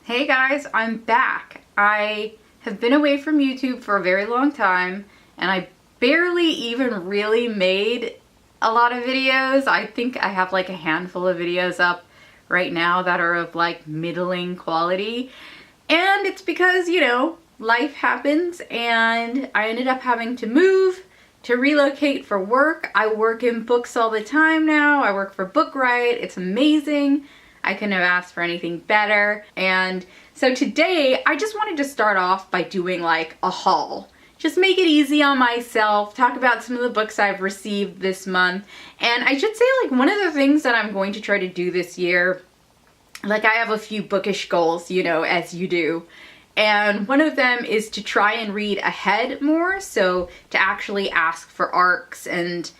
Hey guys, I'm back. I have been away from YouTube for a very long time and I barely even really made a lot of videos. I think I have like a handful of videos up right now that are of like middling quality. And it's because, you know, life happens and I ended up having to move, to relocate for work. I work in books all the time now. I work for Bookright. It's amazing. I couldn't have asked for anything better. And so today I just wanted to start off by doing like a haul. Just make it easy on myself, talk about some of the books I've received this month. And I should say, like, one of the things that I'm going to try to do this year, like, I have a few bookish goals, you know, as you do. And one of them is to try and read ahead more, so to actually ask for arcs and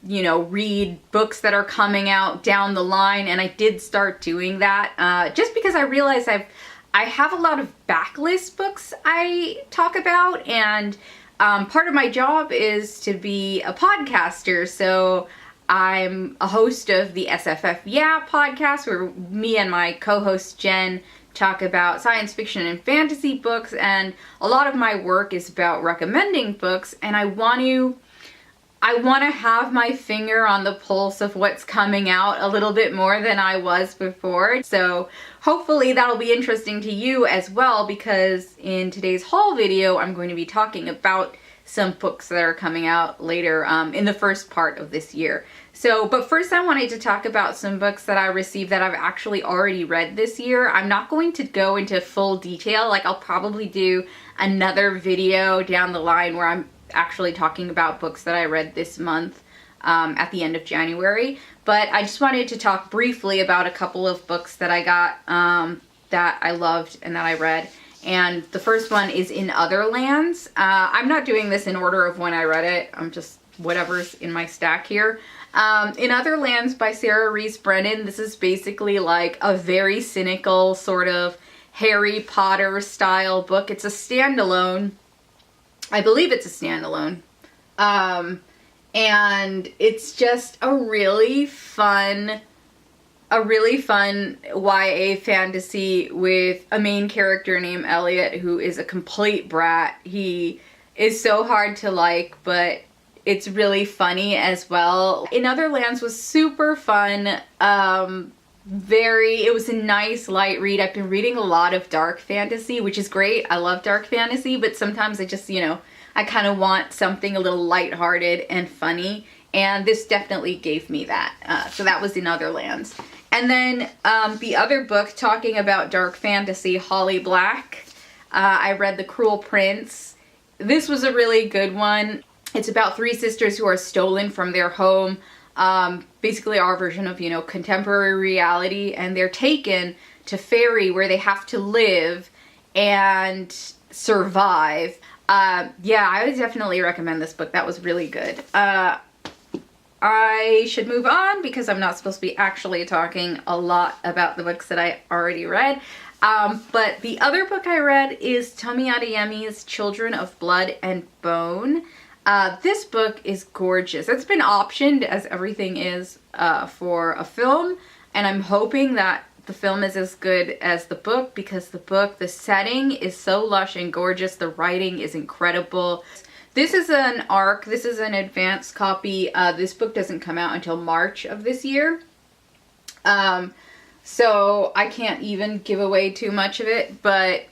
you know, read books that are coming out down the line. And I did start doing that just because I realized I have a lot of backlist books I talk about, and part of my job is to be a podcaster. So I'm a host of the SFF Yeah podcast, where me and my co-host Jen talk about science fiction and fantasy books, and a lot of my work is about recommending books, and I want to have my finger on the pulse of what's coming out a little bit more than I was before. So hopefully that'll be interesting to you as well, because in today's haul video, I'm going to be talking about some books that are coming out later in the first part of this year. So, but first I wanted to talk about some books that I received that I've actually already read this year. I'm not going to go into full detail. Like, I'll probably do another video down the line where I'm actually talking about books that I read this month at the end of January. But I just wanted to talk briefly about a couple of books that I got that I loved and that I read. And the first one is In Other Lands. I'm not doing this in order of when I read it. I'm just whatever's in my stack here. In Other Lands by Rees Brennan. This is basically like a very cynical sort of Harry Potter style book. It's a standalone. I believe it's a standalone. And it's just a really fun YA fantasy with a main character named Elliot, who is a complete brat. He is so hard to like, but it's really funny as well. In Other Lands was super fun. It was a nice light read. I've been reading a lot of dark fantasy, which is great. I love dark fantasy, but sometimes I just, you know, I kind of want something a little lighthearted and funny, and this definitely gave me that. So that was In Other Lands. And then the other book talking about dark fantasy, Holly Black. I read The Cruel Prince. This was a really good one. It's about three sisters who are stolen from their home. Basically our version of, you know, contemporary reality, and they're taken to Fairy, where they have to live and survive. Yeah, I would definitely recommend this book. That was really good. I should move on because I'm not supposed to be actually talking a lot about the books that I already read. But the other book I read is Tomi Adeyemi's Children of Blood and Bone. This book is gorgeous. It's been optioned, as everything is, for a film, and I'm hoping that the film is as good as the book, because the setting is so lush and gorgeous. The writing is incredible. This is an ARC. This is an advanced copy. This book doesn't come out until March of this year. So I can't even give away too much of it, but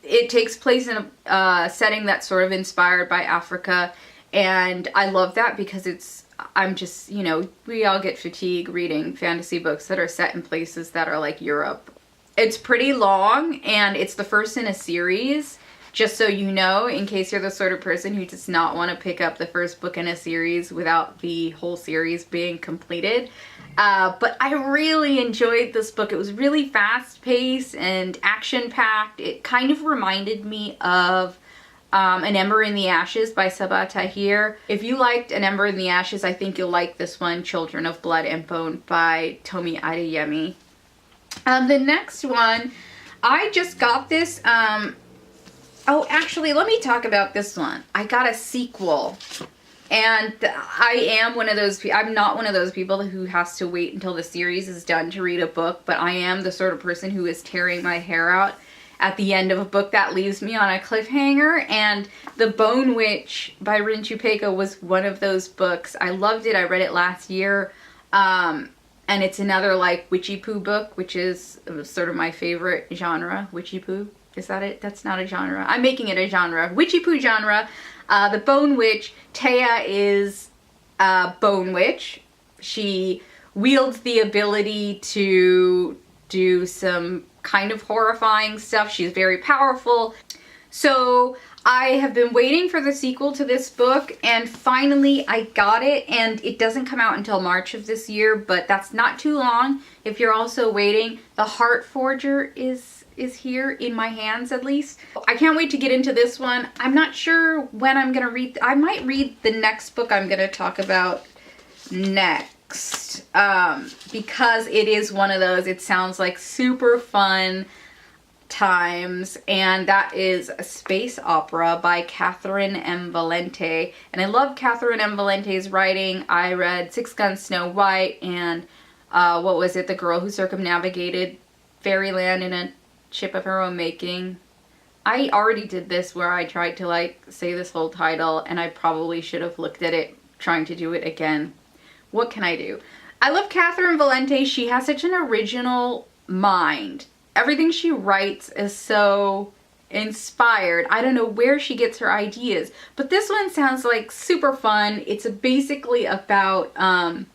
it takes place in a setting that's sort of inspired by Africa, and I love that because I'm just, you know, we all get fatigue reading fantasy books that are set in places that are like Europe. It's pretty long, and it's the first in a series, just so you know, in case you're the sort of person who does not want to pick up the first book in a series without the whole series being completed. But I really enjoyed this book. It was really fast-paced and action-packed. It kind of reminded me of An Ember in the Ashes by Sabaa Tahir. If you liked An Ember in the Ashes, I think you'll like this one, Children of Blood and Bone by Tomi Adeyemi. The next one, I just got this, oh, actually, let me talk about this one. I got a sequel And I am one of those, I'm not one of those people who has to wait until the series is done to read a book, but I am the sort of person who is tearing my hair out at the end of a book that leaves me on a cliffhanger. And The Bone Witch by Rin Chupeco was one of those books. I loved it. I read it last year. And it's another like witchy poo book, which is sort of my favorite genre. Witchy poo? Is that it? That's not a genre. I'm making it a genre. Witchy poo genre. The Bone Witch. Taya is a bone witch. She wields the ability to do some kind of horrifying stuff. She's very powerful. So I have been waiting for the sequel to this book, and finally I got it, and it doesn't come out until March of this year, but that's not too long if you're also waiting. The Heart Forger is here in my hands, at least. I can't wait to get into this one. I'm not sure when I'm gonna read. I might read the next book I'm gonna talk about next, because it is one of those, it sounds like super fun times, and that is a space opera by Catherynne and Valente. And I love Catherynne and Valente's writing. I read Six Gun Snow White and what was it, The Girl Who Circumnavigated Fairyland in a Ship of Her Own Making. I already did this where I tried to like say this whole title, and I probably should have looked at it trying to do it again. What can I do? I love Catherynne Valente. She has such an original mind. Everything she writes is so inspired. I don't know where she gets her ideas, but this one sounds like super fun. It's basically about a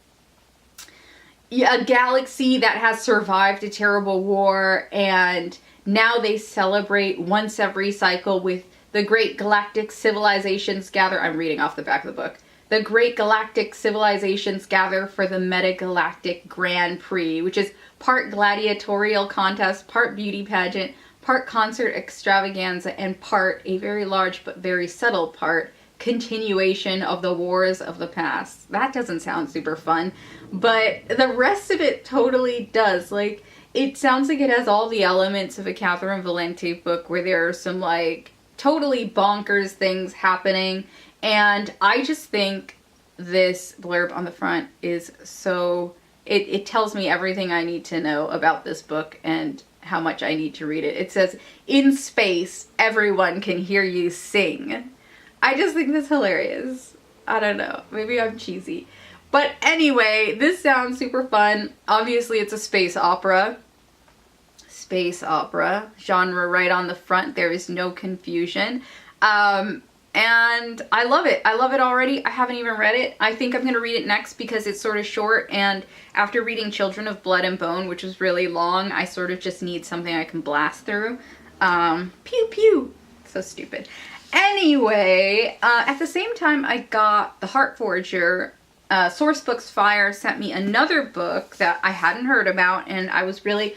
galaxy that has survived a terrible war, and now they celebrate once every cycle with the great galactic civilizations gather. I'm reading off the back of the book. The great galactic civilizations gather for the Metagalactic Grand Prix, which is part gladiatorial contest, part beauty pageant, part concert extravaganza, and part, a very large but very subtle part, continuation of the wars of the past. That doesn't sound super fun, but the rest of it totally does. Like, it sounds like it has all the elements of a Catherynne Valente book where there are some like totally bonkers things happening. And I just think this blurb on the front is so, it tells me everything I need to know about this book and how much I need to read it. It says, in space, everyone can hear you sing. I just think that's hilarious. I don't know, maybe I'm cheesy. But anyway, this sounds super fun. Obviously it's a space opera. Space opera genre right on the front. There is no confusion. And I love it. I love it already. I haven't even read it. I think I'm going to read it next because it's sort of short, and after reading Children of Blood and Bone, which was really long, I sort of just need something I can blast through. Pew pew. So stupid. Anyway, at the same time I got The Heart Forger, Sourcebooks Fire sent me another book that I hadn't heard about, and I was really...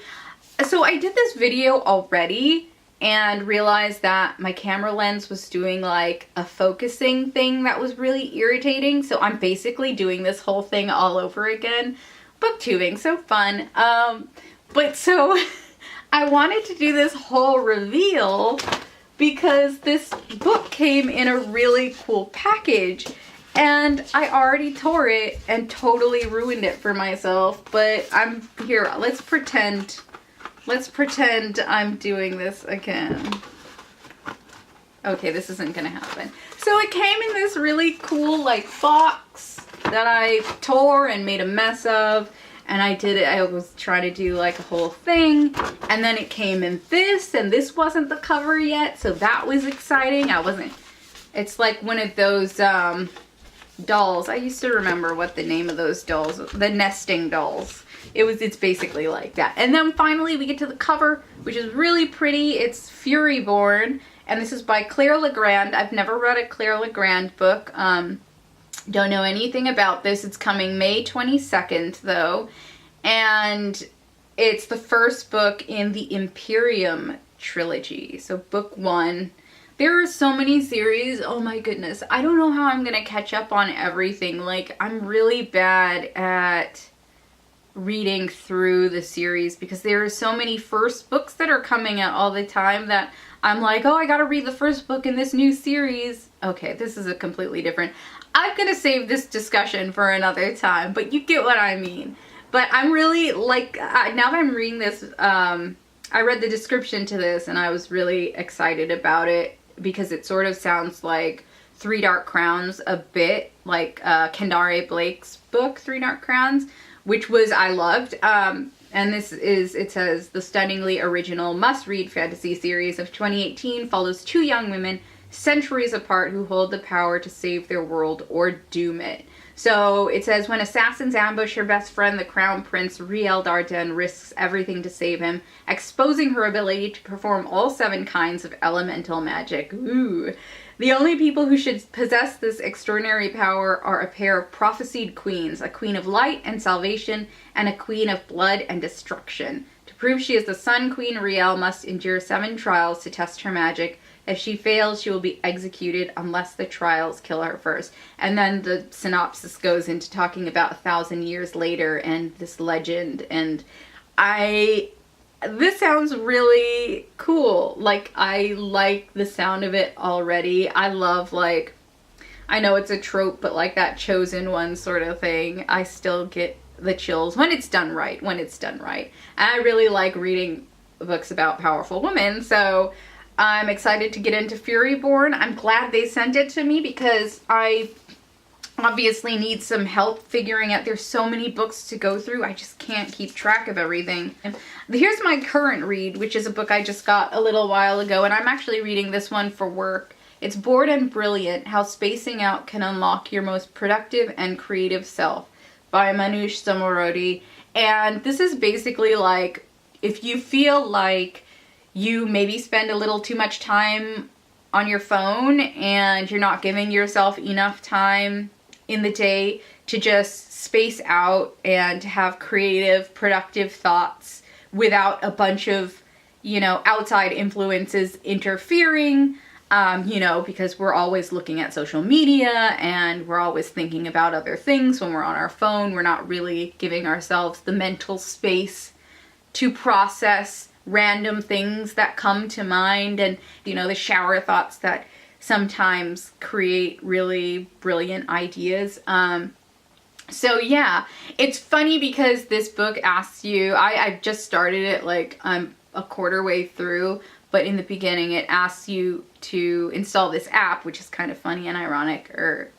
So I did this video already and realized that my camera lens was doing like a focusing thing that was really irritating. So I'm basically doing this whole thing all over again. Booktubing, so fun. But so I wanted to do this whole reveal because this book came in a really cool package, and I already tore it and totally ruined it for myself. But I'm here, let's pretend I'm doing this again. Okay, this isn't gonna happen. So it came in this really cool like box that I tore and made a mess of, and I was trying to do like a whole thing, and then it came in this, and this wasn't the cover yet, so that was exciting. It's like one of those dolls. I used to remember what the name of those dolls, the nesting dolls. It's basically like that. And then finally we get to the cover, which is really pretty. It's Furyborn, and this is by Claire Legrand. I've never read a Claire Legrand book. Don't know anything about this. It's coming May 22nd though, and it's the first book in the Imperium trilogy. So book 1. There are so many series, oh my goodness. I don't know how I'm gonna catch up on everything. Like, I'm really bad at reading through the series because there are so many first books that are coming out all the time that I'm like, oh, I gotta read the first book in this new series. Okay, this is a completely different. I'm gonna save this discussion for another time, but you get what I mean. But I'm really like, now that I'm reading this, I read the description to this and I was really excited about it because it sort of sounds like Three Dark Crowns a bit, like Kendare Blake's book, Three Dark Crowns, which I loved. And this is, it says, the stunningly original must-read fantasy series of 2018 follows two young women centuries apart who hold the power to save their world or doom it. So it says, when assassins ambush her best friend, the Crown Prince Riel Darden risks everything to save him, exposing her ability to perform all 7 kinds of elemental magic. Ooh. The only people who should possess this extraordinary power are a pair of prophesied queens, a queen of light and salvation, and a queen of blood and destruction. To prove she is the Sun Queen, Riel must endure 7 trials to test her magic. If she fails, she will be executed unless the trials kill her first. And then the synopsis goes into talking about 1,000 years later and this legend. And this sounds really cool. Like, I like the sound of it already. I love, like, I know it's a trope, but like that chosen one sort of thing. I still get the chills when it's done right, And I really like reading books about powerful women, so I'm excited to get into Furyborn. I'm glad they sent it to me because I obviously need some help figuring out. There's so many books to go through. I just can't keep track of everything. Here's my current read, which is a book I just got a little while ago, and I'm actually reading this one for work. It's Bored and Brilliant, How Spacing Out Can Unlock Your Most Productive and Creative Self by Manoush Zomorodi. And this is basically like, if you feel like you maybe spend a little too much time on your phone and you're not giving yourself enough time in the day to just space out and have creative, productive thoughts without a bunch of, outside influences interfering, because we're always looking at social media and we're always thinking about other things when we're on our phone. We're not really giving ourselves the mental space to process random things that come to mind and, the shower thoughts that sometimes create really brilliant ideas. So yeah, it's funny because this book asks you, I just started it, like I'm a quarter way through, but in the beginning it asks you to install this app, which is kind of funny and ironic, or,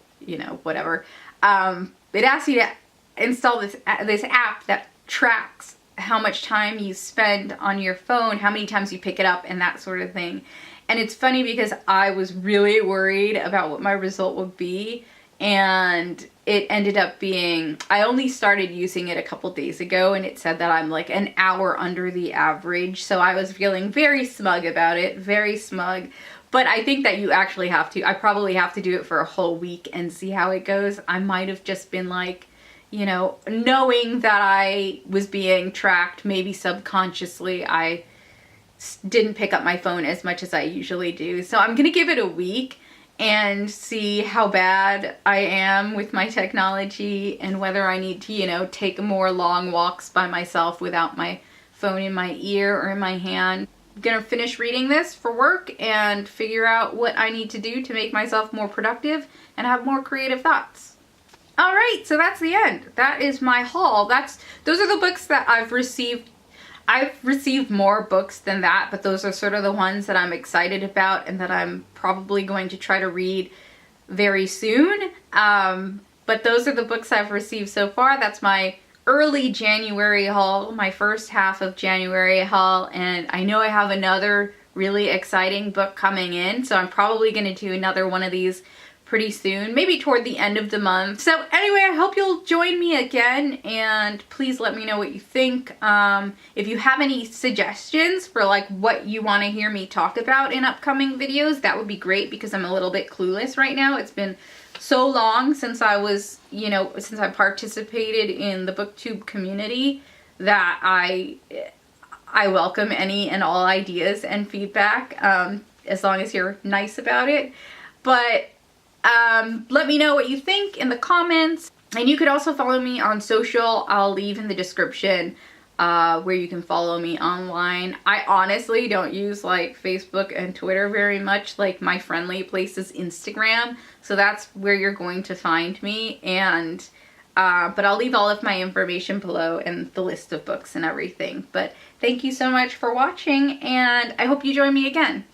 whatever. It asks you to install this app that tracks how much time you spend on your phone, how many times you pick it up, and that sort of thing. And it's funny because I was really worried about what my result would be, and it ended up being, I only started using it a couple days ago, and it said that I'm like an hour under the average, so I was feeling very smug about it, very smug. But I think that you actually have to, I probably have to do it for a whole week and see how it goes. I might have just been like, knowing that I was being tracked, maybe subconsciously, I didn't pick up my phone as much as I usually do. So I'm gonna give it a week and see how bad I am with my technology and whether I need to, take more long walks by myself without my phone in my ear or in my hand. I'm gonna finish reading this for work and figure out what I need to do to make myself more productive and have more creative thoughts. All right, so that's the end. That is my haul. Those are the books that I've received. I've received more books than that, but those are sort of the ones that I'm excited about and that I'm probably going to try to read very soon. But those are the books I've received so far. That's my early January haul, my first half of January haul, and I know I have another really exciting book coming in, so I'm probably going to do another one of these pretty soon, maybe toward the end of the month. So anyway, I hope you'll join me again, and please let me know what you think. If you have any suggestions for like what you want to hear me talk about in upcoming videos, that would be great because I'm a little bit clueless right now. It's been so long since I was, since I participated in the BookTube community that I welcome any and all ideas and feedback, as long as you're nice about it. But let me know what you think in the comments. And you could also follow me on social. I'll leave in the description where you can follow me online. I honestly don't use like Facebook and Twitter very much. Like my friendly place is Instagram. So that's where you're going to find me. And but I'll leave all of my information below and the list of books and everything. But thank you so much for watching, and I hope you join me again.